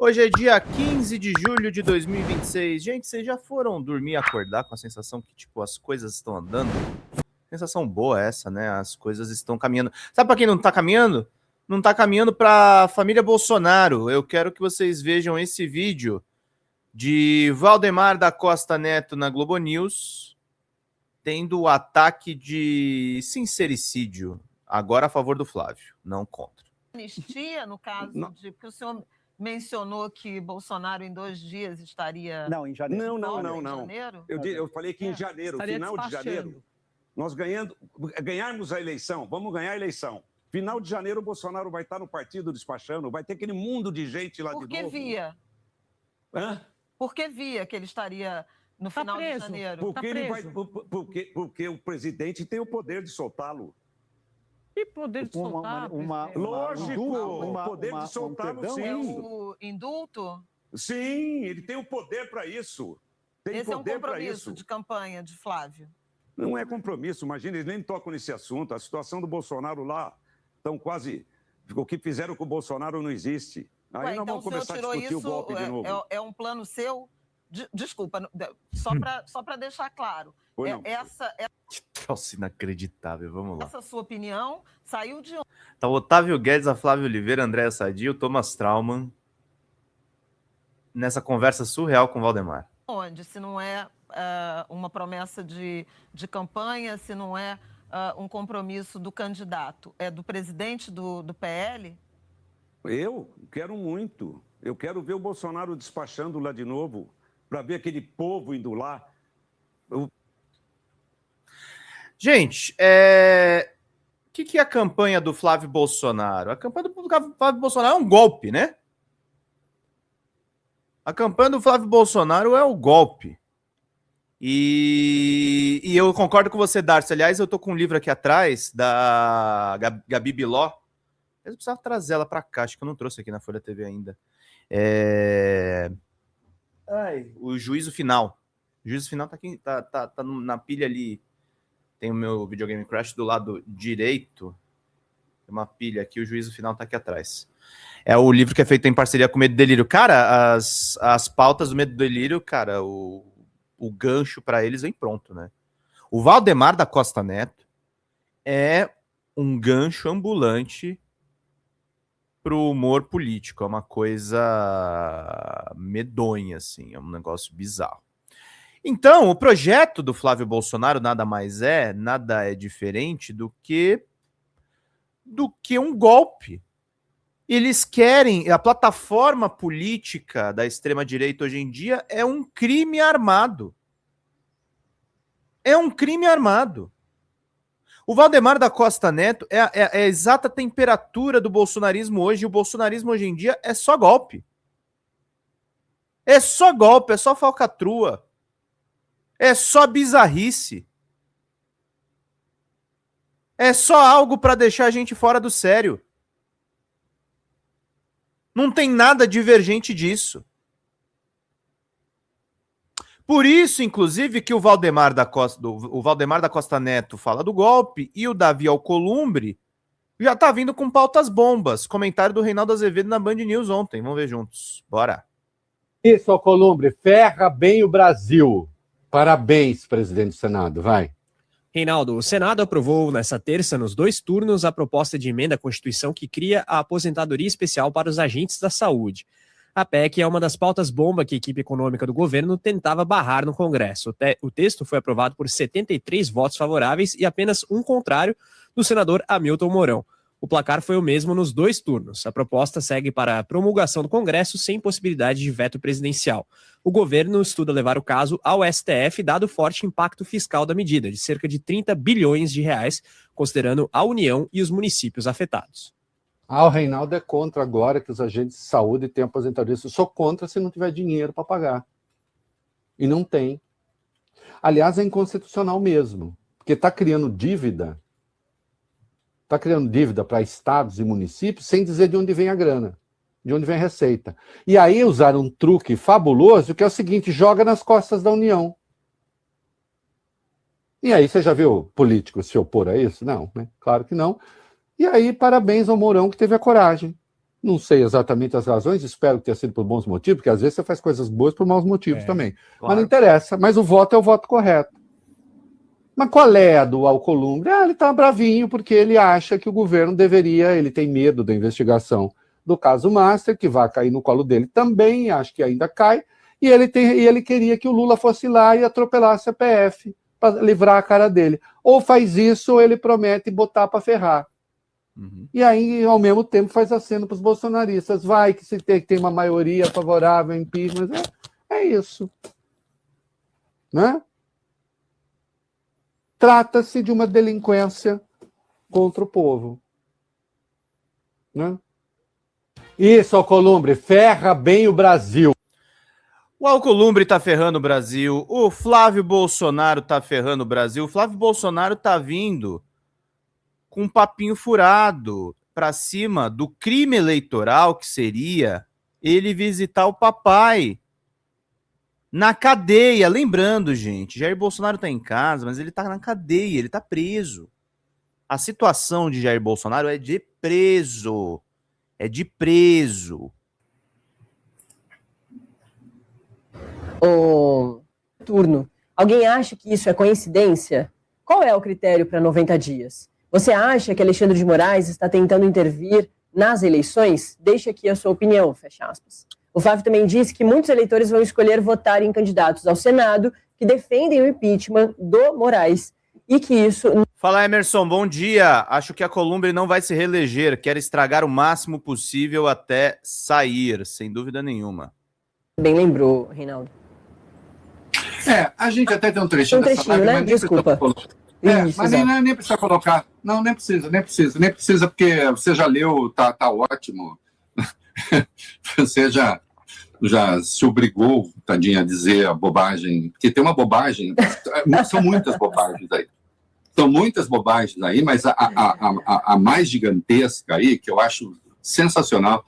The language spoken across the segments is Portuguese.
Hoje é dia 15 de julho de 2026. Gente, vocês já foram dormir e acordar com a sensação que, tipo, as coisas estão andando? Sensação boa essa, né? As coisas estão caminhando. Sabe pra quem não tá caminhando? Não tá caminhando pra família Bolsonaro. Eu quero que vocês vejam esse vídeo de Valdemar da Costa Neto na Globo News, tendo o ataque de sincericídio, agora a favor do Flávio, não contra. Anistia, no caso de... Porque o senhor mencionou que Bolsonaro em 2 dias estaria... Não, em janeiro. Não. Eu falei que em janeiro, final de janeiro, nós ganharmos a eleição, vamos ganhar a eleição. Final de janeiro, o Bolsonaro vai estar no partido despachando, vai ter aquele mundo de gente lá de novo. Por que via? Hã? Por que via que ele estaria no final de janeiro? Porque o presidente tem o poder de soltá-lo. Que poder de soltar? Lógico, o poder de soltá-lo, sim. É o indulto? Sim, ele tem o poder para isso. Esse é um compromisso de campanha de Flávio. Não é compromisso, imagina, eles nem tocam nesse assunto. A situação do Bolsonaro lá, estão quase... O que fizeram com o Bolsonaro não existe. Aí nós vamos começar a discutir o golpe de novo. É um plano seu? Desculpa, só para deixar claro. Que troço inacreditável, vamos lá. Essa sua opinião saiu de onde? Tá o Otávio Guedes, a Flávio Oliveira, Andréa Sadi, o Thomas Trauman, nessa conversa surreal com o Valdemar. Onde? Se não é uma promessa de campanha, se não é um compromisso do candidato, é do presidente do PL? Eu quero muito. Eu quero ver o Bolsonaro despachando lá de novo, para ver aquele povo indo lá. Gente, o que é a campanha do Flávio Bolsonaro? A campanha do Flávio Bolsonaro é um golpe, né? A campanha do Flávio Bolsonaro é o golpe. E eu concordo com você, Darcy. Aliás, eu tô com um livro aqui atrás da Gabi Biló. Eu precisava trazer ela para cá, acho que eu não trouxe aqui na Folha TV ainda. O Juízo Final. O Juízo Final tá aqui, tá na pilha ali. Tem o meu videogame Crash do lado direito. Tem uma pilha aqui, o Juízo Final tá aqui atrás. É o livro que é feito em parceria com o Medo e Delírio. Cara, as pautas do Medo e Delírio, cara, o gancho para eles vem pronto, né? O Valdemar da Costa Neto é um gancho ambulante pro humor político. É uma coisa medonha, assim. É um negócio bizarro. Então, o projeto do Flávio Bolsonaro nada é diferente do que um golpe. Eles querem, a plataforma política da extrema-direita hoje em dia é um crime armado. É um crime armado. O Valdemar da Costa Neto é a exata temperatura do bolsonarismo hoje, e o bolsonarismo hoje em dia é só golpe. É só golpe, é só falcatrua. É só bizarrice. É só algo para deixar a gente fora do sério. Não tem nada divergente disso. Por isso, inclusive, que o Valdemar da Costa Neto fala do golpe e o Davi Alcolumbre já tá vindo com pautas bombas. Comentário do Reinaldo Azevedo na Band News ontem. Vamos ver juntos. Bora. Isso, Alcolumbre, ferra bem o Brasil. Parabéns, presidente do Senado, vai. Reinaldo, o Senado aprovou nesta terça, nos 2 turnos, a proposta de emenda à Constituição que cria a aposentadoria especial para os agentes da saúde. A PEC é uma das pautas-bomba que a equipe econômica do governo tentava barrar no Congresso. O texto foi aprovado por 73 votos favoráveis e apenas um contrário do senador Hamilton Mourão. O placar foi o mesmo nos 2 turnos. A proposta segue para a promulgação do Congresso sem possibilidade de veto presidencial. O governo estuda levar o caso ao STF, dado o forte impacto fiscal da medida, de cerca de 30 bilhões de reais, considerando a União e os municípios afetados. O Reinaldo é contra agora que os agentes de saúde tenham aposentadoria. Eu sou contra se não tiver dinheiro para pagar. E não tem. Aliás, é inconstitucional mesmo, porque está criando dívida. Está criando dívida para estados e municípios sem dizer de onde vem a grana, de onde vem a receita. E aí usaram um truque fabuloso, que é o seguinte: joga nas costas da União. E aí, você já viu político se opor a isso? Não, né? Claro que não. E aí, parabéns ao Mourão, que teve a coragem Não sei exatamente as razões, espero que tenha sido por bons motivos, porque às vezes você faz coisas boas por maus motivos também. Claro. Mas não interessa, mas o voto é o voto correto. Mas qual é a do Alcolumbre? Ele está bravinho porque ele acha que o governo deveria, ele tem medo da investigação do caso Master, que vai cair no colo dele também, acho que ainda cai, e ele queria que o Lula fosse lá e atropelasse a PF para livrar a cara dele. Ou faz isso, ou ele promete botar para ferrar. Uhum. E aí, ao mesmo tempo, faz aceno para os bolsonaristas. Vai que se tem uma maioria favorável ao impeachment. É isso. Né? Trata-se de uma delinquência contra o povo. Né? Isso, Alcolumbre, ferra bem o Brasil. O Alcolumbre tá ferrando o Brasil, o Flávio Bolsonaro tá ferrando o Brasil, o Flávio Bolsonaro tá vindo com um papinho furado para cima do crime eleitoral que seria ele visitar o papai na cadeia. Lembrando, gente, Jair Bolsonaro tá em casa, mas ele tá na cadeia, ele tá preso. A situação de Jair Bolsonaro é de preso. É de preso. O turno. Alguém acha que isso é coincidência? Qual é o critério para 90 dias? Você acha que Alexandre de Moraes está tentando intervir nas eleições? Deixe aqui a sua opinião, fecha aspas. O Flávio também disse que muitos eleitores vão escolher votar em candidatos ao Senado que defendem o impeachment do Moraes e que isso... Fala, Emerson, bom dia. Acho que a Alcolumbre não vai se reeleger, quer estragar o máximo possível até sair, sem dúvida nenhuma. Bem lembrou, Reinaldo. A gente até tem um trechinho dessa live, né? Mas desculpa. Mas nem precisa colocar. Não, nem precisa, porque você já leu, tá ótimo. Você já se obrigou, tadinha, a dizer a bobagem, porque tem uma bobagem, são muitas bobagens aí. São muitas bobagens aí, mas a mais gigantesca aí, que eu acho sensacional,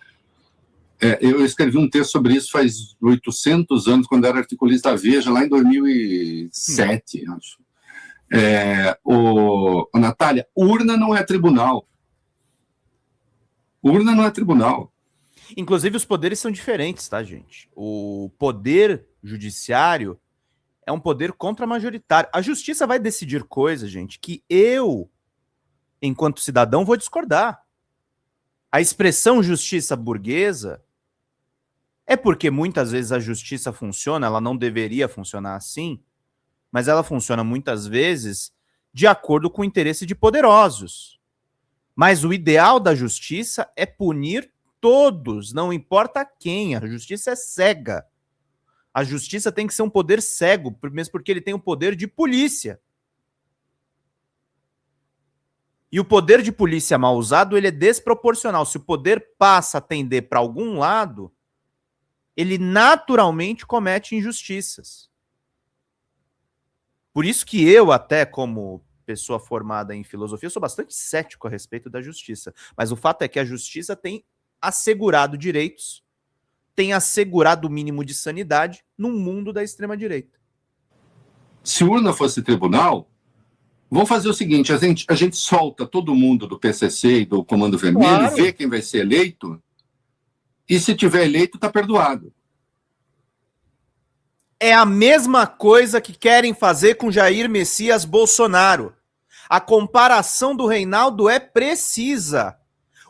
eu escrevi um texto sobre isso faz 800 anos, quando era articulista da Veja, lá em 2007, acho. Natália, urna não é tribunal. Urna não é tribunal. Inclusive, os poderes são diferentes, tá, gente? O poder judiciário é um poder contra-majoritário. A justiça vai decidir coisas, gente, que eu, enquanto cidadão, vou discordar. A expressão justiça burguesa é porque muitas vezes a justiça funciona, ela não deveria funcionar assim, mas ela funciona muitas vezes de acordo com o interesse de poderosos. Mas o ideal da justiça é punir todos, não importa quem. A justiça é cega. A justiça tem que ser um poder cego, mesmo porque ele tem o poder de polícia. E o poder de polícia mal usado, ele é desproporcional. Se o poder passa a tender para algum lado, ele naturalmente comete injustiças. Por isso que eu, até como pessoa formada em filosofia, sou bastante cético a respeito da justiça. Mas o fato é que a justiça tem assegurado direitos, tem assegurado o mínimo de sanidade no mundo da extrema-direita. Se urna fosse tribunal, vamos fazer o seguinte, a gente solta todo mundo do PCC e do Comando Vermelho, claro, vê quem vai ser eleito, e se tiver eleito, está perdoado. É a mesma coisa que querem fazer com Jair Messias Bolsonaro. A comparação do Reinaldo é precisa.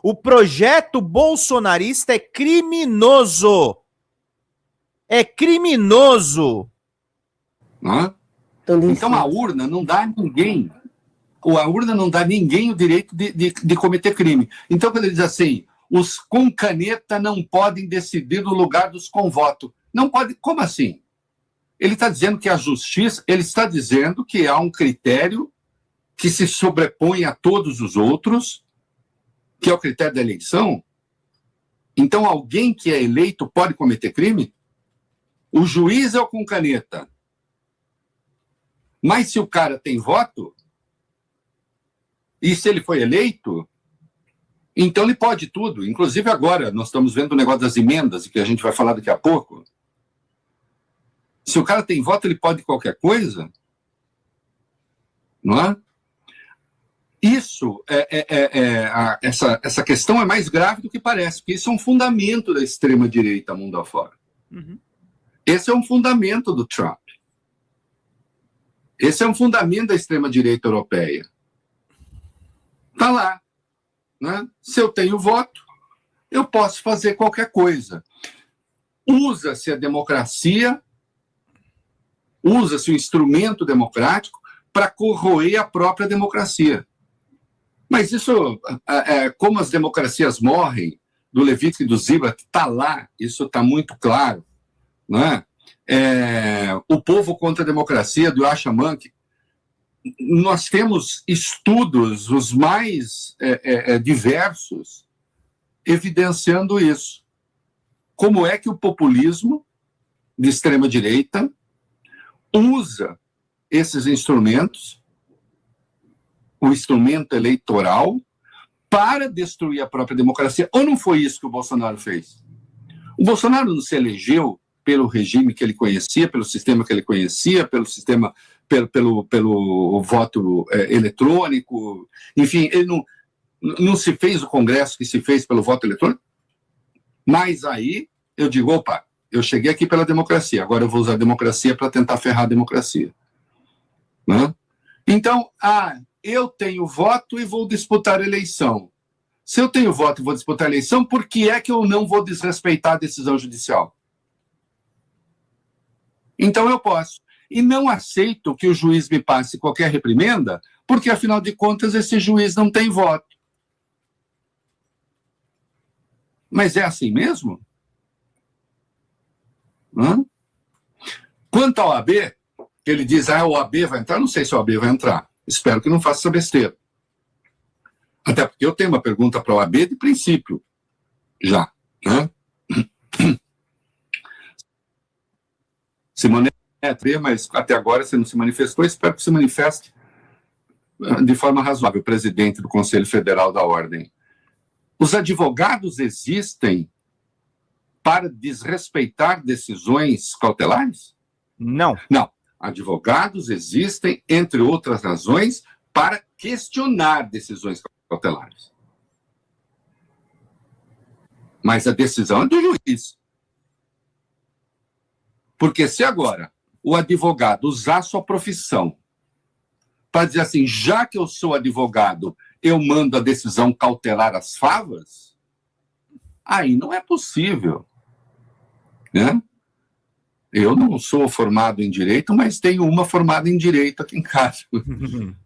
O projeto bolsonarista é criminoso. É criminoso. Então a urna não dá a ninguém. A urna não dá a ninguém o direito de cometer crime. Então, quando ele diz assim, os com caneta não podem decidir no lugar dos com voto. Não pode. Como assim? Ele está dizendo que a justiça, ele está dizendo que há um critério que se sobrepõe a todos os outros, que é o critério da eleição. Então, alguém que é eleito pode cometer crime? O juiz é o com caneta. Mas se o cara tem voto, e se ele foi eleito, então ele pode tudo. Inclusive agora, nós estamos vendo o negócio das emendas, que a gente vai falar daqui a pouco. Se o cara tem voto, ele pode qualquer coisa? Não é? Isso, essa questão é mais grave do que parece, porque isso é um fundamento da extrema-direita mundo afora. Uhum. Esse é um fundamento do Trump. Esse é um fundamento da extrema-direita europeia. Está lá. Né? Se eu tenho voto, eu posso fazer qualquer coisa. Usa-se a democracia, usa-se o instrumento democrático para corroer a própria democracia. Mas isso, como as democracias morrem, do Levitsky e do Ziblatt, está lá, isso está muito claro. Né? O Povo contra a Democracia, do Yasha Monkey, nós temos estudos os mais diversos evidenciando isso. Como é que o populismo de extrema-direita usa esses instrumentos, o instrumento eleitoral, para destruir a própria democracia? Ou não foi isso que o Bolsonaro fez? O Bolsonaro não se elegeu pelo regime que ele conhecia, pelo sistema que ele conhecia, pelo sistema, pelo voto eletrônico, enfim, ele não se fez o Congresso que se fez pelo voto eletrônico. Mas aí eu digo, opa, eu cheguei aqui pela democracia, agora eu vou usar a democracia para tentar ferrar a democracia. Né? Então, eu tenho voto e vou disputar a eleição. Se eu tenho voto e vou disputar a eleição, por que é que eu não vou desrespeitar a decisão judicial? Então eu posso. E não aceito que o juiz me passe qualquer reprimenda, porque, afinal de contas, esse juiz não tem voto. Mas é assim mesmo? Quanto ao AB, ele diz, o AB vai entrar, não sei se o AB vai entrar. Espero que não faça essa besteira. Até porque eu tenho uma pergunta para o AB de princípio, já. Né? Simone, mas até agora você não se manifestou, espero que se manifeste de forma razoável, presidente do Conselho Federal da Ordem. Os advogados existem para desrespeitar decisões cautelares? Não. Não. Advogados existem, entre outras razões, para questionar decisões cautelares. Mas a decisão é do juiz. Porque se agora o advogado usar sua profissão para dizer assim, já que eu sou advogado, eu mando a decisão cautelar às favas, aí não é possível. Né? Eu não sou formado em direito, mas tenho uma formada em direito aqui em casa.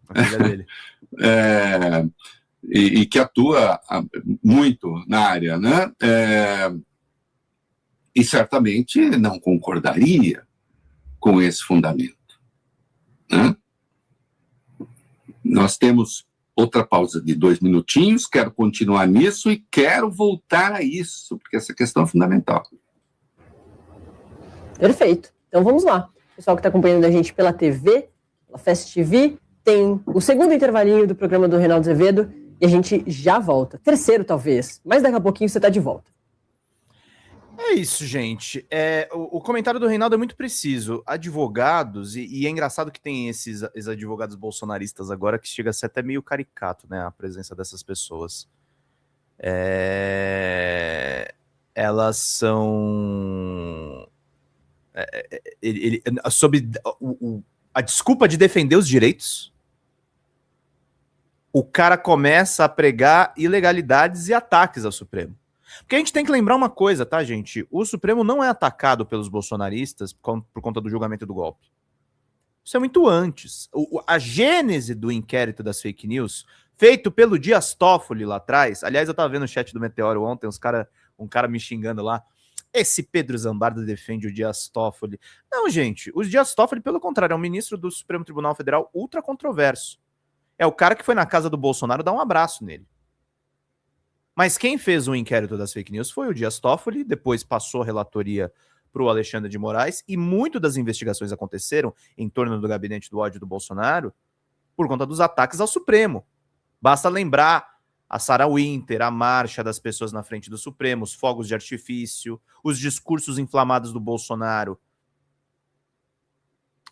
A filha dele. E que atua muito na área, né? E certamente não concordaria com esse fundamento. Né? Nós temos outra pausa de 2 minutinhos, quero continuar nisso e quero voltar a isso, porque essa questão é fundamental. Perfeito. Então vamos lá. O pessoal que está acompanhando a gente pela TV, pela Fast TV, tem o segundo intervalinho do programa do Reinaldo Azevedo e a gente já volta. Terceiro, talvez, mas daqui a pouquinho você está de volta. É isso, gente. O comentário do Reinaldo é muito preciso. Advogados, e é engraçado que tem esses advogados bolsonaristas agora que chega a ser até meio caricato, né? A presença dessas pessoas. Elas são... sob a desculpa de defender os direitos, o cara começa a pregar ilegalidades e ataques ao Supremo. Porque a gente tem que lembrar uma coisa, tá, gente? O Supremo não é atacado pelos bolsonaristas por conta do julgamento do golpe. Isso é muito antes. A gênese do inquérito das fake news, feito pelo Dias Toffoli lá atrás, aliás, eu tava vendo o chat do Meteoro ontem, um cara me xingando lá, esse Pedro Zambardo defende o Dias Toffoli. Não, gente, o Dias Toffoli, pelo contrário, é um ministro do Supremo Tribunal Federal ultra controverso. É o cara que foi na casa do Bolsonaro dar um abraço nele. Mas quem fez o inquérito das fake news foi o Dias Toffoli, depois passou a relatoria para o Alexandre de Moraes, e muito das investigações aconteceram em torno do gabinete do ódio do Bolsonaro por conta dos ataques ao Supremo. Basta lembrar a Sarah Winter, a marcha das pessoas na frente do Supremo, os fogos de artifício, os discursos inflamados do Bolsonaro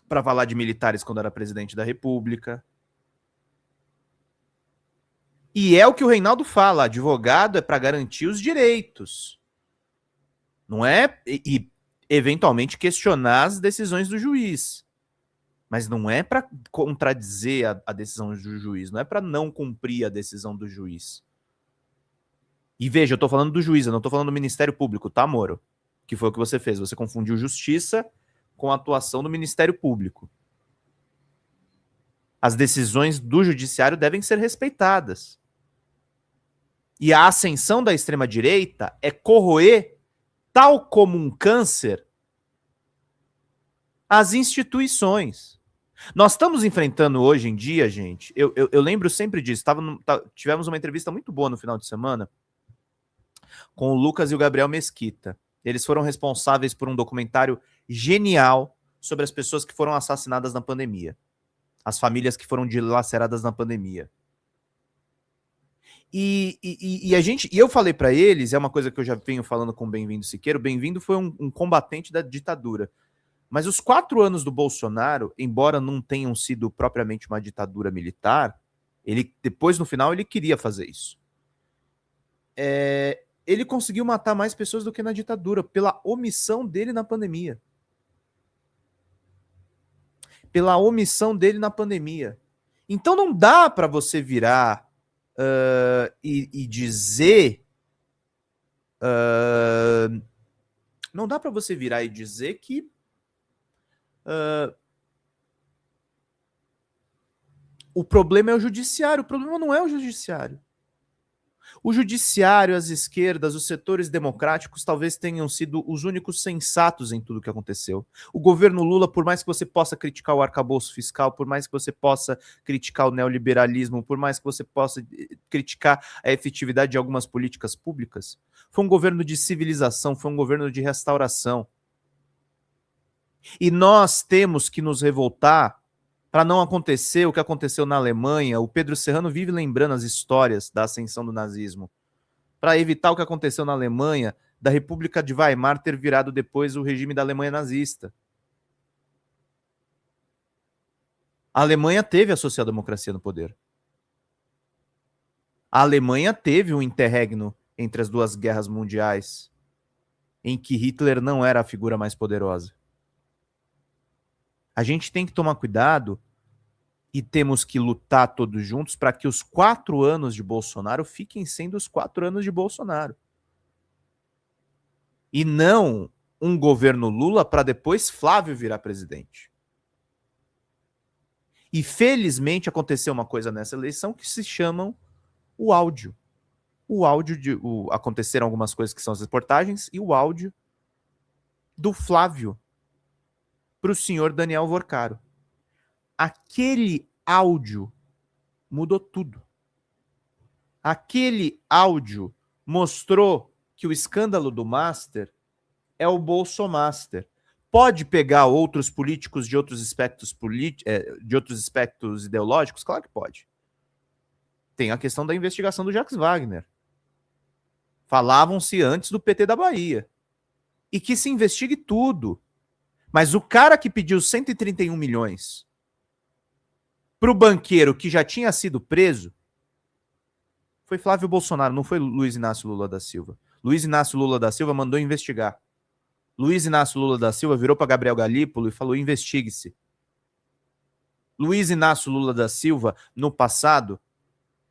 para falar de militares quando era presidente da República. E é o que o Reinaldo fala, advogado é para garantir os direitos. Não é e eventualmente questionar as decisões do juiz. Mas não é para contradizer a decisão do juiz, não é para não cumprir a decisão do juiz. E veja, eu estou falando do juiz, eu não estou falando do Ministério Público, tá, Moro? Que foi o que você fez. Você confundiu justiça com a atuação do Ministério Público. As decisões do judiciário devem ser respeitadas. E a ascensão da extrema-direita é corroer, tal como um câncer, as instituições. Nós estamos enfrentando hoje em dia, gente, eu lembro sempre disso, tivemos uma entrevista muito boa no final de semana com o Lucas e o Gabriel Mesquita. Eles foram responsáveis por um documentário genial sobre as pessoas que foram assassinadas na pandemia. As famílias que foram dilaceradas na pandemia. E eu falei para eles, é uma coisa que eu já venho falando com o Bem-vindo Siqueira, o Bem-vindo foi um combatente da ditadura. Mas os 4 anos do Bolsonaro, embora não tenham sido propriamente uma ditadura militar, ele depois, no final, ele queria fazer isso. Ele conseguiu matar mais pessoas do que na ditadura, pela omissão dele na pandemia. Pela omissão dele na pandemia. Então não dá para você virar e dizer... não dá para você virar e dizer que o problema é o judiciário. O problema não é o judiciário. O judiciário, as esquerdas, os setores democráticos talvez tenham sido os únicos sensatos em tudo que aconteceu. O governo Lula, por mais que você possa criticar o arcabouço fiscal, por mais que você possa criticar o neoliberalismo, por mais que você possa criticar a efetividade de algumas políticas públicas, foi um governo de civilização, foi um governo de restauração. E nós temos que nos revoltar para não acontecer o que aconteceu na Alemanha. O Pedro Serrano vive lembrando as histórias da ascensão do nazismo. Para evitar o que aconteceu na Alemanha, da República de Weimar ter virado depois o regime da Alemanha nazista. A Alemanha teve a social-democracia no poder. A Alemanha teve um interregno entre as duas guerras mundiais, em que Hitler não era a figura mais poderosa. A gente tem que tomar cuidado e temos que lutar todos juntos para que os 4 anos de Bolsonaro fiquem sendo os 4 anos de Bolsonaro. E não um governo Lula para depois Flávio virar presidente. E felizmente aconteceu uma coisa nessa eleição que se chamam o áudio. Aconteceram algumas coisas que são as reportagens e o áudio do Flávio para o senhor Daniel Vorcaro. Aquele áudio mudou tudo. Aquele áudio mostrou que o escândalo do Master é o Bolsomaster. Pode pegar outros políticos de outros aspectos ideológicos? Claro que pode. Tem a questão da investigação do Jacques Wagner. Falavam-se antes do PT da Bahia. E que se investigue tudo. Mas o cara que pediu 131 milhões para o banqueiro que já tinha sido preso foi Flávio Bolsonaro, não foi Luiz Inácio Lula da Silva. Luiz Inácio Lula da Silva mandou investigar. Luiz Inácio Lula da Silva virou para Gabriel Galípolo e falou: investigue-se. Luiz Inácio Lula da Silva, no passado,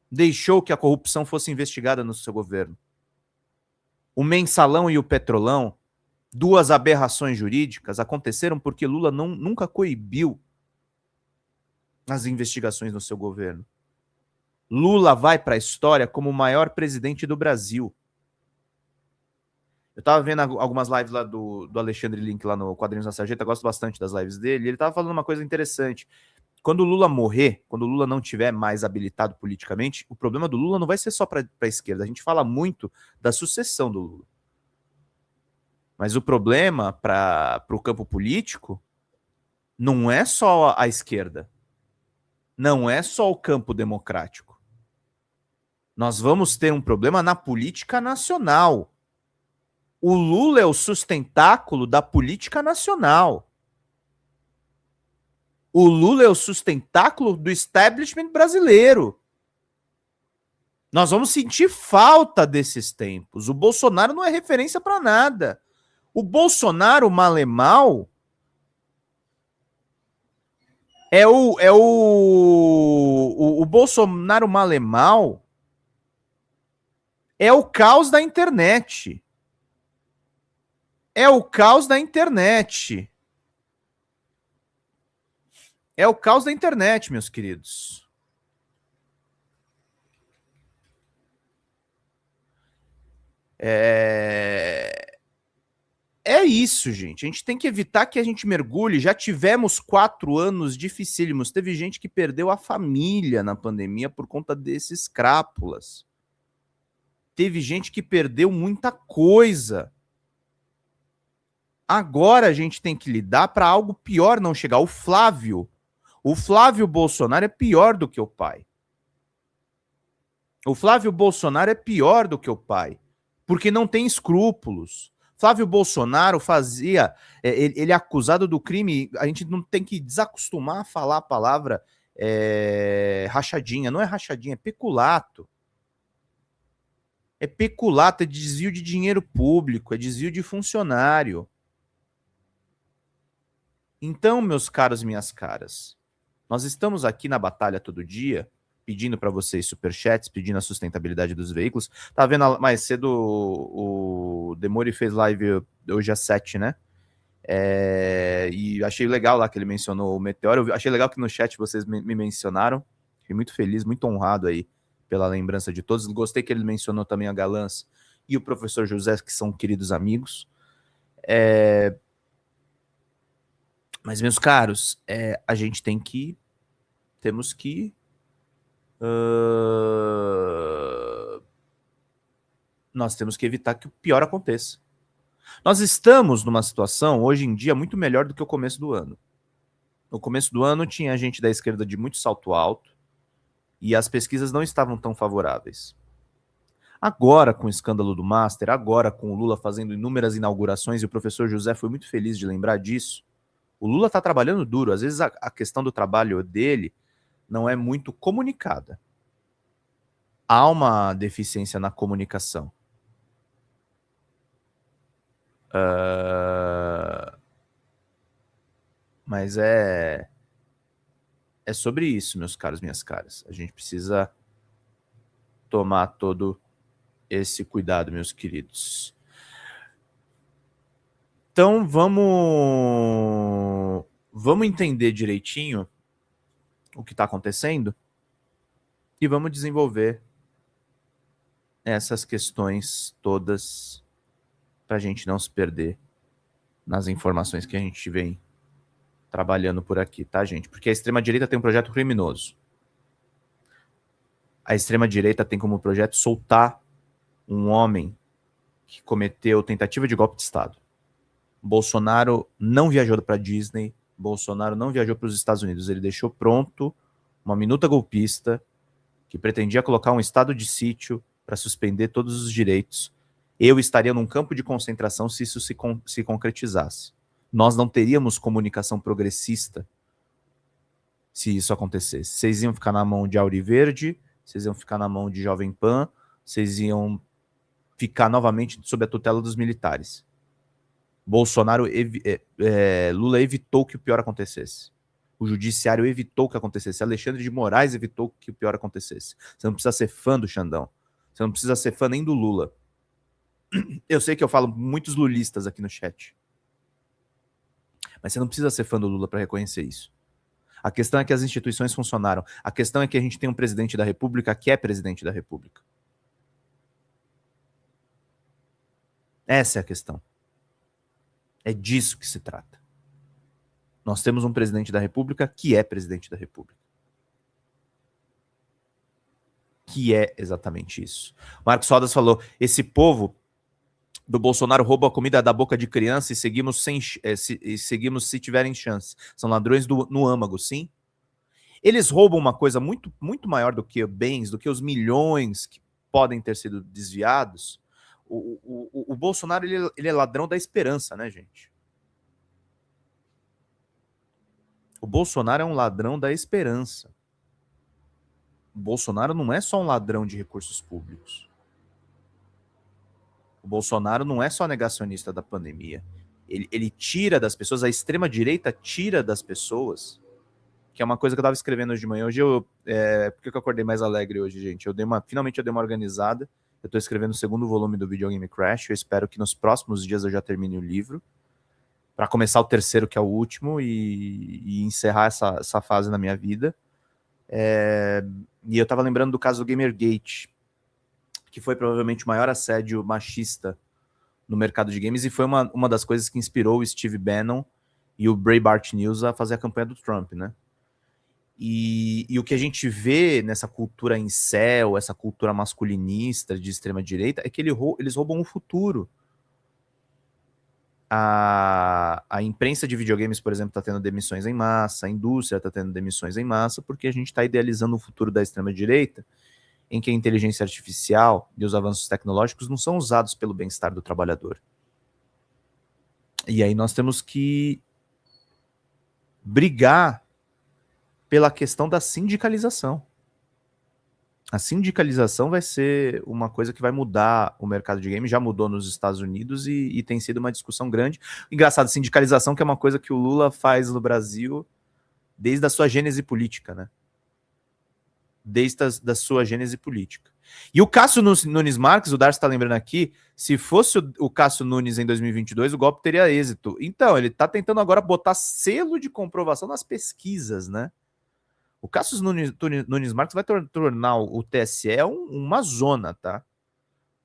deixou que a corrupção fosse investigada no seu governo. O Mensalão e o Petrolão, 2 aberrações jurídicas, aconteceram porque Lula nunca coibiu as investigações no seu governo. Lula vai para a história como o maior presidente do Brasil. Eu estava vendo algumas lives lá do Alexandre Link lá no Quadrinhos da Sarjeta, gosto bastante das lives dele, e ele estava falando uma coisa interessante. Quando o Lula morrer, quando o Lula não tiver mais habilitado politicamente, o problema do Lula não vai ser só para a esquerda. A gente fala muito da sucessão do Lula. Mas o problema para o campo político não é só a esquerda. Não é só o campo democrático. Nós vamos ter um problema na política nacional. O Lula é o sustentáculo da política nacional. O Lula é o sustentáculo do establishment brasileiro. Nós vamos sentir falta desses tempos. O Bolsonaro não é referência para nada. O Bolsonaro, mal é mal, o Bolsonaro mal é mal é o caos da internet. É o caos da internet. É o caos da internet, meus queridos. É isso, gente. A gente tem que evitar que a gente mergulhe. Já tivemos 4 anos dificílimos. Teve gente que perdeu a família na pandemia por conta desses crápulas. Teve gente que perdeu muita coisa. Agora a gente tem que lidar para algo pior não chegar. O Flávio Bolsonaro é pior do que o pai. O Flávio Bolsonaro é pior do que o pai, porque não tem escrúpulos. Flávio Bolsonaro fazia... ele é acusado do crime... A gente não tem que desacostumar a falar a palavra rachadinha. Não é rachadinha, é peculato. É peculato, é desvio de dinheiro público, é desvio de funcionário. Então, meus caros e minhas caras, nós estamos aqui na batalha todo dia, pedindo para vocês superchats, pedindo a sustentabilidade dos veículos. Tá vendo mais cedo o Demori fez live hoje às 7, né? E achei legal lá que ele mencionou o Meteoro. Eu achei legal que no chat vocês me mencionaram. Fiquei muito feliz, muito honrado aí pela lembrança de todos. Gostei que ele mencionou também a Galãs e o professor José, que são queridos amigos. Mas, meus caros, a gente temos que nós temos que evitar que o pior aconteça. Nós estamos numa situação, hoje em dia, muito melhor do que o começo do ano. No começo do ano, tinha gente da esquerda de muito salto alto e as pesquisas não estavam tão favoráveis. Agora, com o escândalo do Master, agora com o Lula fazendo inúmeras inaugurações, e o professor José foi muito feliz de lembrar disso, o Lula está trabalhando duro. Às vezes a questão do trabalho dele não é muito comunicada. Há uma deficiência na comunicação. Mas é sobre isso, meus caros, minhas caras. A gente precisa tomar todo esse cuidado, meus queridos. Então, vamos entender direitinho o que está acontecendo e vamos desenvolver essas questões todas para a gente não se perder nas informações que a gente vem trabalhando por aqui, tá, gente? Porque a extrema-direita tem um projeto criminoso. A extrema-direita tem como projeto soltar um homem que cometeu tentativa de golpe de Estado. Bolsonaro não viajou para a Disney, Bolsonaro não viajou para os Estados Unidos, ele deixou pronto uma minuta golpista que pretendia colocar um estado de sítio para suspender todos os direitos. Eu estaria num campo de concentração se isso se concretizasse. Nós não teríamos comunicação progressista se isso acontecesse. Vocês iam ficar na mão de Auriverde, vocês iam ficar na mão de Jovem Pan, vocês iam ficar novamente sob a tutela dos militares. Lula evitou que o pior acontecesse. O judiciário evitou que acontecesse. Alexandre de Moraes evitou que o pior acontecesse. Você não precisa ser fã do Xandão. Você não precisa ser fã nem do Lula. Eu sei que eu falo muitos lulistas aqui no chat. Mas você não precisa ser fã do Lula para reconhecer isso. A questão é que as instituições funcionaram. A questão é que a gente tem um presidente da República que é presidente da República. Essa é a questão. É disso que se trata. Nós temos um presidente da República que é presidente da República. Que é exatamente isso. Marcos Rodas falou, esse povo do Bolsonaro rouba a comida da boca de criança e seguimos se tiverem chance. São ladrões no âmago, sim? Eles roubam uma coisa muito, muito maior do que bens, do que os milhões que podem ter sido desviados. O Bolsonaro, ele é ladrão da esperança, né, gente? O Bolsonaro é um ladrão da esperança. O Bolsonaro não é só um ladrão de recursos públicos. O Bolsonaro não é só negacionista da pandemia. Ele tira das pessoas, a extrema-direita tira das pessoas, que é uma coisa que eu estava escrevendo hoje de manhã. Hoje por que eu acordei mais alegre hoje, gente? Finalmente eu dei uma organizada. Eu estou escrevendo o segundo volume do Videogame Crash. Eu espero que nos próximos dias eu já termine o livro, para começar o terceiro, que é o último, e encerrar essa fase na minha vida. E eu estava lembrando do caso do Gamergate, que foi provavelmente o maior assédio machista no mercado de games, e foi uma das coisas que inspirou o Steve Bannon e o Breitbart News a fazer a campanha do Trump, né? E o que a gente vê nessa cultura incel, essa cultura masculinista de extrema-direita, é que eles roubam o futuro. A imprensa de videogames, por exemplo, está tendo demissões em massa, a indústria está tendo demissões em massa, porque a gente está idealizando o futuro da extrema-direita, em que a inteligência artificial e os avanços tecnológicos não são usados pelo bem-estar do trabalhador. E aí nós temos que brigar pela questão da sindicalização. A sindicalização vai ser uma coisa que vai mudar o mercado de games, já mudou nos Estados Unidos e tem sido uma discussão grande. Engraçado, sindicalização, que é uma coisa que o Lula faz no Brasil desde a sua gênese política, né? Desde a sua gênese política. E o Cássio Nunes Marques, o Darcy está lembrando aqui, se fosse o Cássio Nunes em 2022, o golpe teria êxito. Então, ele está tentando agora botar selo de comprovação nas pesquisas, né? O Cássio Nunes Marques vai tornar o TSE uma zona, tá?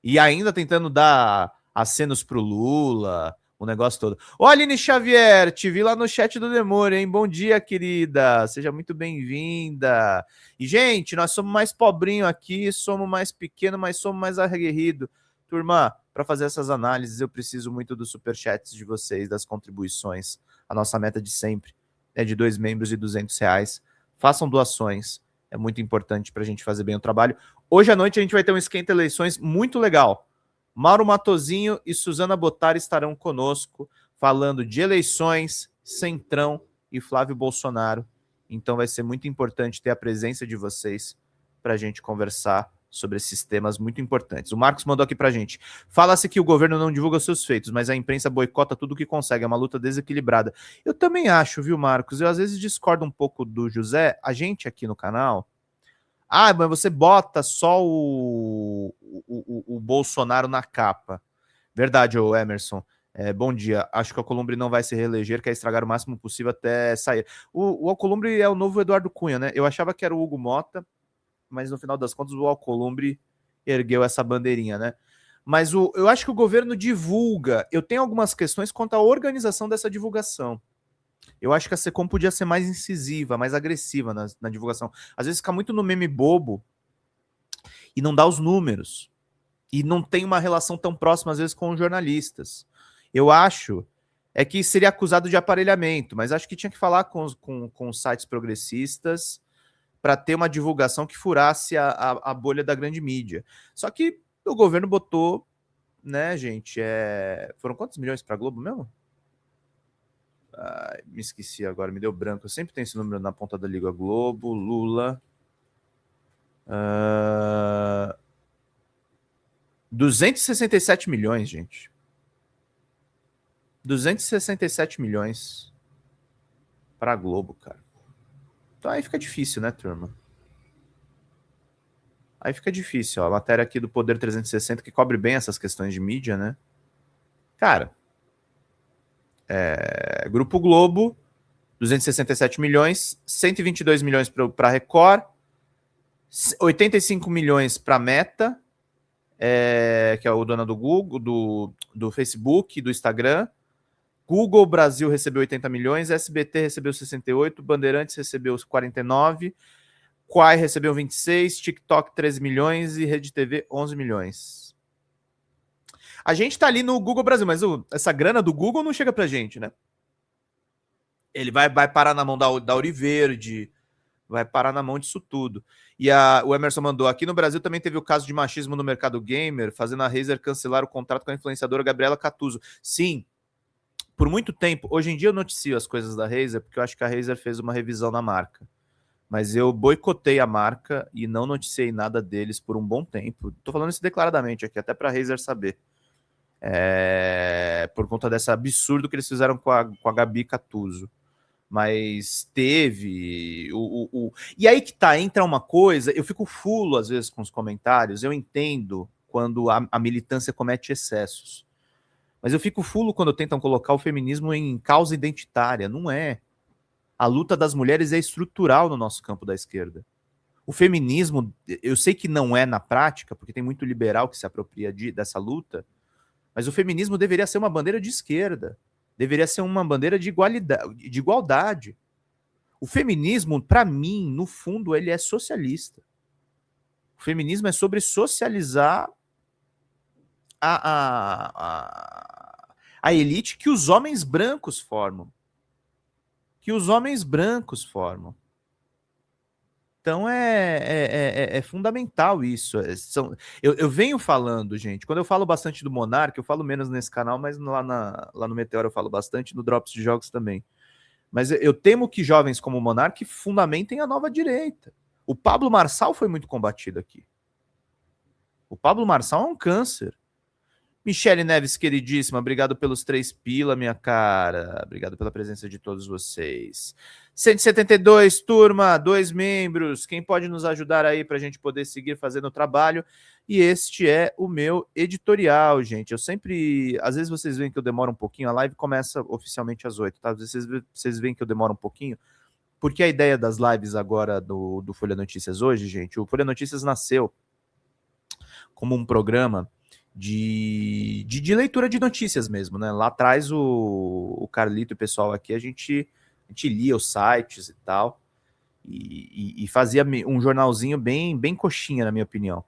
E ainda tentando dar acenos pro Lula, o negócio todo. Ô, Aline Xavier, te vi lá no chat do Demônio, hein? Bom dia, querida. Seja muito bem-vinda. E, gente, nós somos mais pobrinho aqui, somos mais pequeno, mas somos mais aguerrido. Turma, para fazer essas análises, eu preciso muito dos superchats de vocês, das contribuições. A nossa meta de sempre é de 2 membros e R$200. Façam doações, é muito importante para a gente fazer bem o trabalho. Hoje à noite a gente vai ter um esquenta eleições muito legal. Mauro Matozinho e Suzana Bottari estarão conosco, falando de eleições, Centrão e Flávio Bolsonaro. Então vai ser muito importante ter a presença de vocês para a gente conversar sobre esses temas muito importantes. O Marcos mandou aqui para a gente. Fala-se que o governo não divulga seus feitos, mas a imprensa boicota tudo que consegue. É uma luta desequilibrada. Eu também acho, viu, Marcos? Eu às vezes discordo um pouco do José. A gente aqui no canal... mas você bota só o Bolsonaro na capa. Verdade, ô Emerson. Bom dia. Acho que o Alcolumbre não vai se reeleger, quer estragar o máximo possível até sair. O Alcolumbre é o novo Eduardo Cunha, né? Eu achava que era o Hugo Mota, mas no final das contas o Alcolumbre ergueu essa bandeirinha, né? Mas eu acho que o governo divulga. Eu tenho algumas questões quanto à organização dessa divulgação. Eu acho que a Secom podia ser mais incisiva, mais agressiva na divulgação. Às vezes fica muito no meme bobo e não dá os números. E não tem uma relação tão próxima, às vezes, com os jornalistas. Eu acho que seria acusado de aparelhamento, mas acho que tinha que falar com os sites progressistas para ter uma divulgação que furasse a bolha da grande mídia. Só que o governo botou, né, gente, foram quantos milhões para a Globo mesmo? Me esqueci agora, me deu branco. Eu sempre tenho esse número na ponta da língua. Globo, Lula. 267 milhões, gente. 267 milhões para a Globo, cara. Então aí fica difícil, né, turma? Aí fica difícil, ó. A matéria aqui do Poder 360 que cobre bem essas questões de mídia, né? Cara, Grupo Globo, 267 milhões, 122 milhões para Record, 85 milhões para Meta, que é o dona do Google, do Facebook, do Instagram. Google Brasil recebeu 80 milhões, SBT recebeu 68, Bandeirantes recebeu 49, Quai recebeu 26, TikTok 13 milhões e Rede TV 11 milhões. A gente tá ali no Google Brasil, mas essa grana do Google não chega pra gente, né? Ele vai parar na mão da Auriverde, vai parar na mão disso tudo. E o Emerson mandou, aqui no Brasil também teve o caso de machismo no mercado gamer, fazendo a Razer cancelar o contrato com a influenciadora Gabriela Catuzzo. Sim, por muito tempo, hoje em dia eu noticio as coisas da Razer, porque eu acho que a Razer fez uma revisão na marca. mas eu boicotei a marca e não noticiei nada deles por um bom tempo. Tô falando isso declaradamente aqui, até para a Razer saber. Por conta desse absurdo que eles fizeram com a Gabi Catuzzo. Mas teve... E aí que tá, entra uma coisa, eu fico fulo às vezes com os comentários, eu entendo quando a militância comete excessos. Mas eu fico fulo quando tentam colocar o feminismo em causa identitária. Não é. A luta das mulheres é estrutural no nosso campo da esquerda. O feminismo, eu sei que não é na prática, porque tem muito liberal que se apropria dessa luta, mas o feminismo deveria ser uma bandeira de esquerda. Deveria ser uma bandeira de igualdade. O feminismo, para mim, no fundo, ele é socialista. O feminismo é sobre socializar a elite que os homens brancos formam. Então é fundamental isso. Eu venho falando, gente, quando eu falo bastante do Monark, eu falo menos nesse canal, mas lá no Meteoro eu falo bastante, no Drops de Jogos também. Mas eu temo que jovens como o Monark fundamentem a nova direita. O Pablo Marçal foi muito combatido aqui. O Pablo Marçal é um câncer. Michele Neves, queridíssima, obrigado pelos 3 pila, minha cara. Obrigado pela presença de todos vocês. 172, turma, 2 membros. Quem pode nos ajudar aí para a gente poder seguir fazendo o trabalho? E este é o meu editorial, gente. Eu sempre... Às vezes vocês veem que eu demoro um pouquinho. A live começa oficialmente às 8, tá? Às vezes vocês veem que eu demoro um pouquinho. Porque a ideia das lives agora do Folha Notícias hoje, gente, o Folha Notícias nasceu como um programa de leitura de notícias mesmo, né? Lá atrás o Carlito e o pessoal aqui, a gente lia os sites e tal, e fazia um jornalzinho bem coxinha, na minha opinião.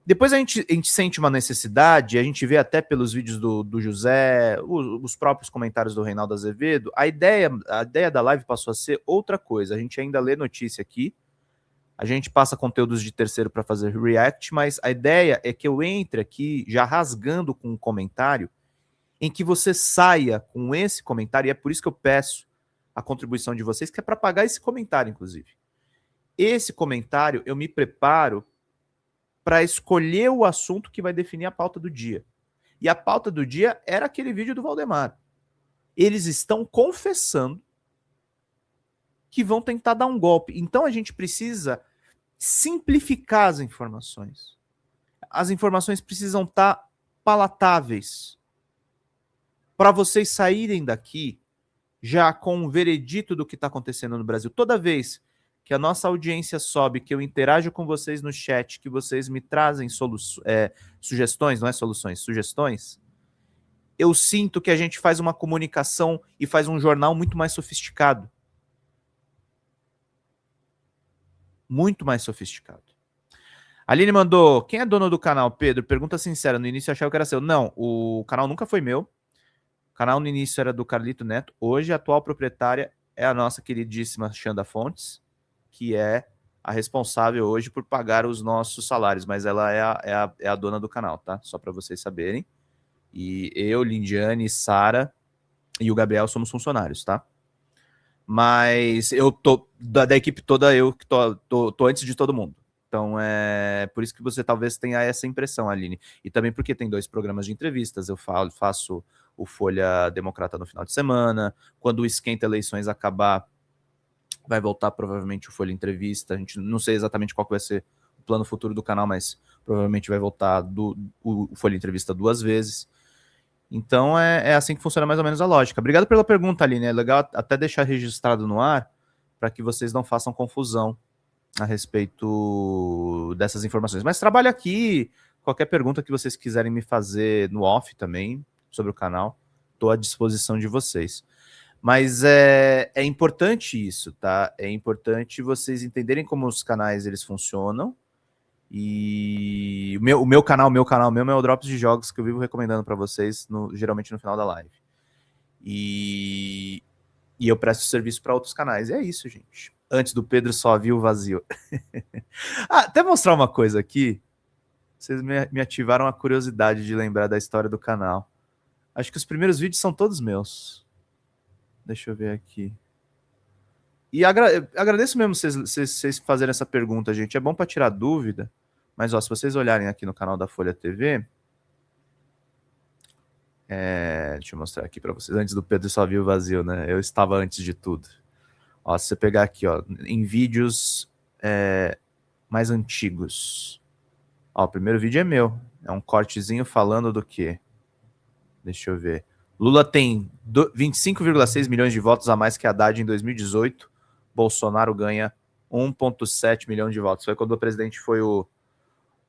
Depois a gente sente uma necessidade, a gente vê até pelos vídeos do José, os próprios comentários do Reinaldo Azevedo, a ideia da live passou a ser outra coisa. A gente ainda lê notícia aqui, a gente passa conteúdos de terceiro para fazer react, mas a ideia é que eu entre aqui já rasgando com um comentário em que você saia com esse comentário, e é por isso que eu peço a contribuição de vocês, que é para pagar esse comentário, inclusive. Esse comentário eu me preparo para escolher o assunto que vai definir a pauta do dia. E a pauta do dia era aquele vídeo do Valdemar. Eles estão confessando que vão tentar dar um golpe. Então a gente precisa simplificar as informações. As informações precisam estar palatáveis para vocês saírem daqui já com um veredito do que está acontecendo no Brasil. Toda vez que a nossa audiência sobe, que eu interajo com vocês no chat, que vocês me trazem sugestões, não é soluções, sugestões, eu sinto que a gente faz uma comunicação e faz um jornal muito mais sofisticado. Muito mais sofisticado. A Aline mandou, quem é dono do canal, Pedro? Pergunta sincera, no início eu achava que era seu. Não, o canal nunca foi meu. O canal no início era do Carlito Neto. Hoje a atual proprietária é a nossa queridíssima Xanda Fontes, que é a responsável hoje por pagar os nossos salários, mas ela é a dona do canal, tá? Só para vocês saberem. E eu, Lindiane, Sara e o Gabriel somos funcionários, tá? Mas eu tô da equipe toda, eu que tô antes de todo mundo. Então é por isso que você talvez tenha essa impressão, Aline. E também porque tem 2 programas de entrevistas. Eu faço o Folha Democrata no final de semana. Quando o Esquenta Eleições acabar, vai voltar provavelmente o Folha Entrevista. A gente não sei exatamente qual que vai ser o plano futuro do canal, mas provavelmente vai voltar o Folha Entrevista 2 vezes. Então é assim que funciona mais ou menos a lógica. Obrigado pela pergunta, Aline. É legal até deixar registrado no ar para que vocês não façam confusão a respeito dessas informações. Mas trabalho aqui, qualquer pergunta que vocês quiserem me fazer no off também, sobre o canal, estou à disposição de vocês. Mas é importante isso, tá? É importante vocês entenderem como os canais eles funcionam. E o meu canal mesmo é o Drops de Jogos, que eu vivo recomendando para vocês, geralmente no final da live. E eu presto serviço para outros canais. E é isso, gente. Antes do Pedro só viu o vazio. Até mostrar uma coisa aqui. Vocês me ativaram a curiosidade de lembrar da história do canal. Acho que os primeiros vídeos são todos meus. Deixa eu ver aqui. E agradeço mesmo vocês fazerem essa pergunta, gente. É bom para tirar dúvida. Mas, ó, se vocês olharem aqui no canal da Folha TV... deixa eu mostrar aqui para vocês. Antes do Pedro só viu o vazio, né? Eu estava antes de tudo. Ó, se você pegar aqui, ó, em vídeos mais antigos. Ó, o primeiro vídeo é meu. É um cortezinho falando do quê? Deixa eu ver. Lula tem 25,6 milhões de votos a mais que Haddad em 2018. Bolsonaro ganha 1,7 milhões de votos. Foi quando o presidente foi o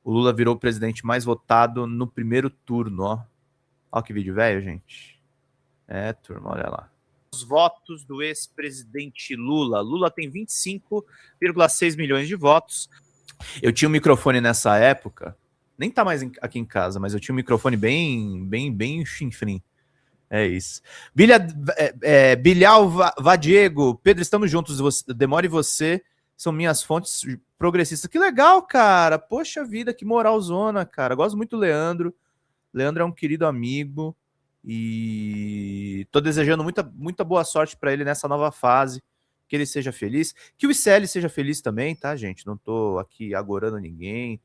Lula virou o presidente mais votado no primeiro turno, ó. Ó que vídeo velho, gente. Turma, olha lá. Os votos do ex-presidente Lula. Lula tem 25,6 milhões de votos. Eu tinha um microfone nessa época. Nem tá mais aqui em casa, mas eu tinha um microfone bem chinfrim. É isso. Bilhal Vadiego. Pedro, estamos juntos. Demore você. São minhas fontes progressistas. Que legal, cara. Poxa vida, que moralzona, cara. Gosto muito do Leandro. Leandro é um querido amigo. E tô desejando muita boa sorte para ele nessa nova fase. Que ele seja feliz. Que o ICL seja feliz também, tá, gente? Não tô aqui agorando ninguém.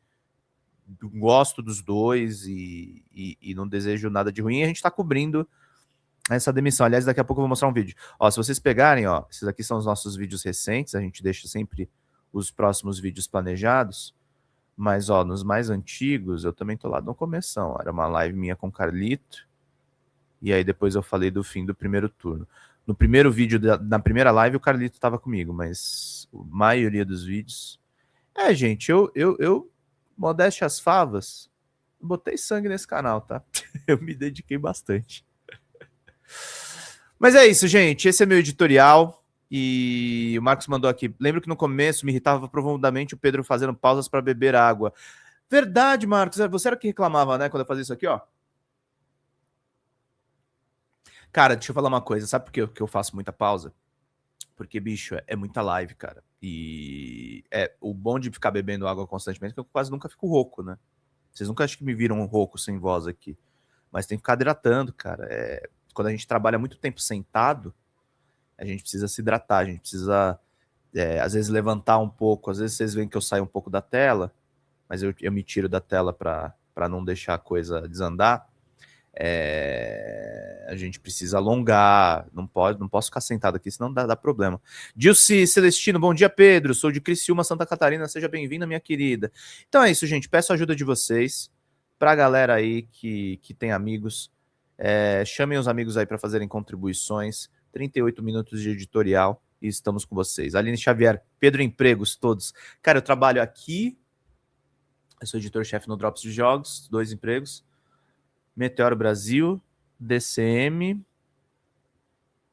Gosto dos dois e não desejo nada de ruim. A gente tá cobrindo essa demissão. Aliás, daqui a pouco eu vou mostrar um vídeo. Ó, se vocês pegarem, ó, esses aqui são os nossos vídeos recentes. A gente deixa sempre os próximos vídeos planejados. Mas, ó, nos mais antigos, eu também tô lá no começão. Era uma live minha com o Carlito. E aí depois eu falei do fim do primeiro turno. No primeiro vídeo, na primeira live, o Carlito tava comigo. Mas a maioria dos vídeos... gente, eu modéstia às favas, botei sangue nesse canal, tá? Eu me dediquei bastante. Mas é isso, gente. Esse é meu editorial. E o Marcos mandou aqui. Lembro que no começo me irritava profundamente o Pedro fazendo pausas para beber água. Verdade, Marcos. Você era que reclamava, né? Quando eu fazia isso aqui, ó. Cara, deixa eu falar uma coisa. Sabe por que eu faço muita pausa? Porque, bicho, é muita live, cara. E o bom de ficar bebendo água constantemente é que eu quase nunca fico rouco, né? Vocês nunca acho que me viram rouco sem voz aqui. Mas tem que ficar hidratando, cara. Quando a gente trabalha muito tempo sentado, a gente precisa se hidratar, a gente precisa, às vezes, levantar um pouco. Às vezes vocês veem que eu saio um pouco da tela, mas eu me tiro da tela para não deixar a coisa desandar. A gente precisa alongar, não posso ficar sentado aqui, senão dá problema. Dilce Celestino, bom dia, Pedro. Sou de Criciúma, Santa Catarina. Seja bem-vinda, minha querida. Então é isso, gente. Peço a ajuda de vocês, pra galera aí que tem amigos. Chamem os amigos aí para fazerem contribuições. 38 minutos de editorial e estamos com vocês. Aline Xavier, Pedro Empregos, todos. Cara, eu trabalho aqui, eu sou editor-chefe no Drops de Jogos, 2 empregos. Meteoro Brasil, DCM.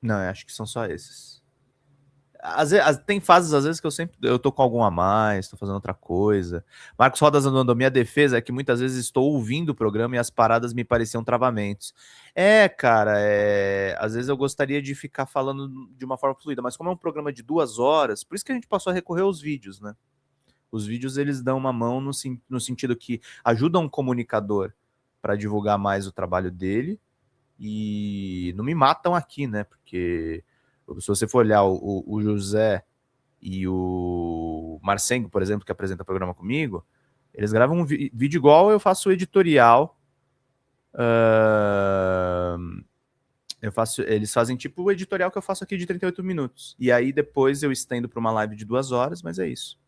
Não, eu acho que são só esses. Tem fases, às vezes, que eu tô com algum a mais, tô fazendo outra coisa. Marcos Rodas andando, minha defesa é que muitas vezes estou ouvindo o programa e as paradas me pareciam travamentos. Cara, às vezes eu gostaria de ficar falando de uma forma fluida, mas como é um programa de 2 horas, por isso que a gente passou a recorrer aos vídeos, né? Os vídeos, eles dão uma mão no sentido que ajudam o comunicador para divulgar mais o trabalho dele e não me matam aqui, né? Porque se você for olhar o José e o Marcengo, por exemplo, que apresenta o programa comigo, eles gravam um vídeo igual eu faço o editorial. Eles fazem tipo o editorial que eu faço aqui de 38 minutos. E aí depois eu estendo para uma live de 2 horas, mas é isso.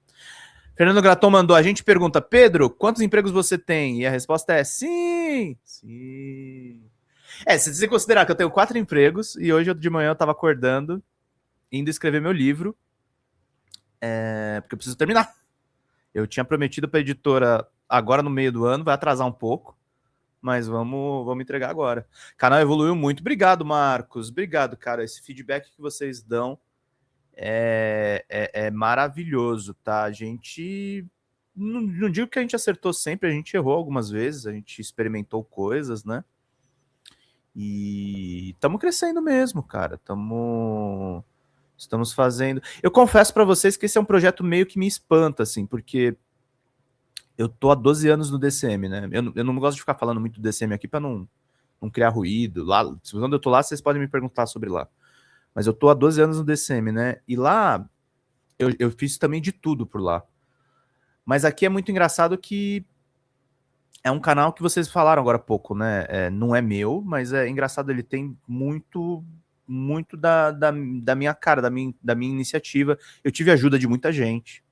Fernando Graton mandou, a gente pergunta, Pedro, quantos empregos você tem? E a resposta é sim, sim. Se você considerar que eu tenho 4 empregos, e hoje de manhã eu tava acordando, indo escrever meu livro, porque eu preciso terminar. Eu tinha prometido pra editora agora no meio do ano, vai atrasar um pouco, mas vamos entregar agora. O canal evoluiu muito. Obrigado, Marcos. Obrigado, cara. Esse feedback que vocês dão é maravilhoso, tá? A gente... Não digo que a gente acertou sempre, a gente errou algumas vezes, a gente experimentou coisas, né? E estamos crescendo mesmo, cara. Estamos fazendo... Eu confesso para vocês que esse é um projeto meio que me espanta, assim, porque eu tô há 12 anos no DCM, né? Eu não gosto de ficar falando muito do DCM aqui para não criar ruído. Lá, quando eu tô lá, vocês podem me perguntar sobre lá. Mas eu tô há 12 anos no DCM, né? E lá eu fiz também de tudo por lá. Mas aqui é muito engraçado que é um canal que vocês falaram agora há pouco, né? Não é meu, mas é engraçado, ele tem muito da minha cara, da minha iniciativa. Eu tive ajuda de muita gente,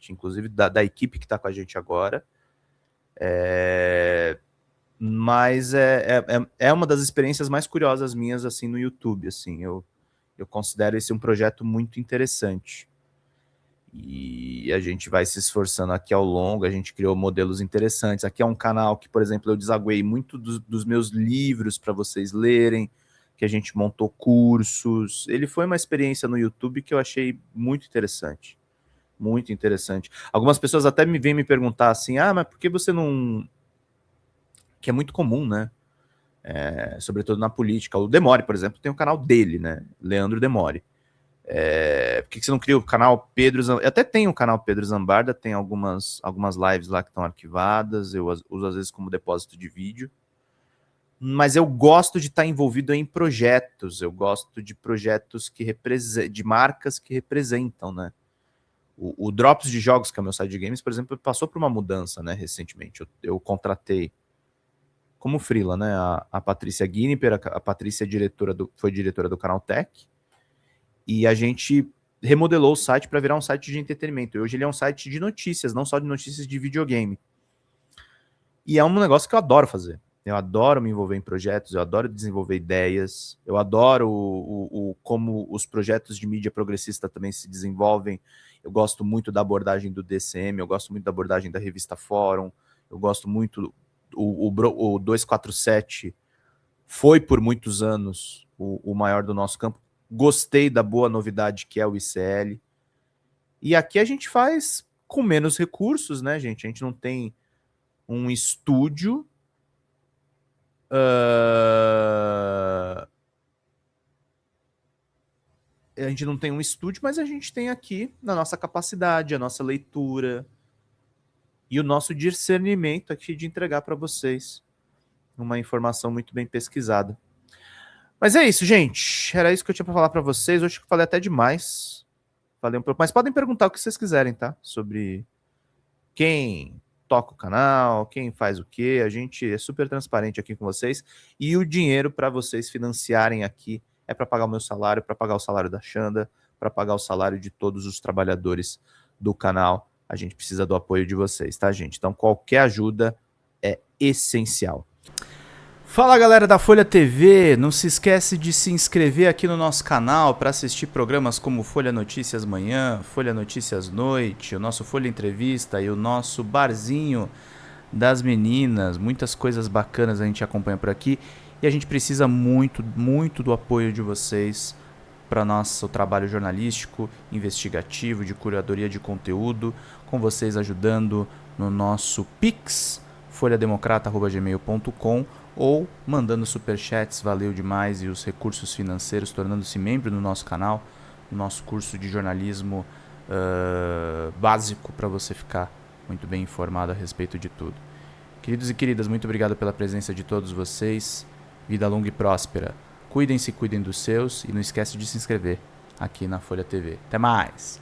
inclusive da equipe que está com a gente agora. Mas é uma das experiências mais curiosas minhas, assim, no YouTube, assim. Eu considero esse um projeto muito interessante. E a gente vai se esforçando aqui ao longo, a gente criou modelos interessantes. Aqui é um canal que, por exemplo, eu desaguei muito dos meus livros para vocês lerem, que a gente montou cursos. Ele foi uma experiência no YouTube que eu achei muito interessante. Muito interessante. Algumas pessoas até vêm me perguntar assim, mas por que você não... Que é muito comum, né? Sobretudo na política. O Demore, por exemplo, tem um canal dele, né? Leandro Demore. Por que você não cria o canal Pedro Zambarda? Eu até tenho o canal Pedro Zambarda, tem algumas lives lá que estão arquivadas, eu uso às vezes como depósito de vídeo, mas eu gosto de estar envolvido em projetos, eu gosto de projetos que representam, de marcas que representam, né? O Drops de Jogos, que é o meu site de games, por exemplo, passou por uma mudança, né, recentemente. Eu contratei como freela, né, a Patrícia Guiniper, a Patrícia foi diretora do Canal Tech, e a gente remodelou o site para virar um site de entretenimento. E hoje ele é um site de notícias, não só de notícias de videogame. E é um negócio que eu adoro fazer. Eu adoro me envolver em projetos, eu adoro desenvolver ideias, eu adoro como os projetos de mídia progressista também se desenvolvem. Eu gosto muito da abordagem do DCM, eu gosto muito da abordagem da revista Fórum, eu gosto muito... O 247 foi por muitos anos o maior do nosso campo. Gostei da boa novidade que é o ICL. E aqui a gente faz com menos recursos, né, gente? A gente não tem um estúdio. A gente não tem um estúdio, mas a gente tem aqui na nossa capacidade, a nossa leitura e o nosso discernimento aqui de entregar para vocês uma informação muito bem pesquisada. Mas é isso, gente. Era isso que eu tinha para falar para vocês. Hoje eu falei até demais. Falei um pouco, mas podem perguntar o que vocês quiserem, tá? Sobre quem toca o canal, quem faz o quê. A gente é super transparente aqui com vocês. E o dinheiro para vocês financiarem aqui é para pagar o meu salário, para pagar o salário da Xanda, para pagar o salário de todos os trabalhadores do canal. A gente precisa do apoio de vocês, tá, gente? Então qualquer ajuda é essencial. Fala, galera da Folha TV, não se esquece de se inscrever aqui no nosso canal para assistir programas como Folha Notícias Manhã, Folha Notícias Noite, o nosso Folha Entrevista e o nosso Barzinho das Meninas. Muitas coisas bacanas a gente acompanha por aqui e a gente precisa muito, muito do apoio de vocês para nosso trabalho jornalístico, investigativo, de curadoria de conteúdo, com vocês ajudando no nosso Pix, folhademocrata@gmail.com, ou mandando superchats, valeu demais, e os recursos financeiros, tornando-se membro do nosso canal, no nosso curso de jornalismo básico, para você ficar muito bem informado a respeito de tudo. Queridos e queridas, muito obrigado pela presença de todos vocês, vida longa e próspera, cuidem-se, cuidem dos seus, e não esquece de se inscrever aqui na Folha TV. Até mais!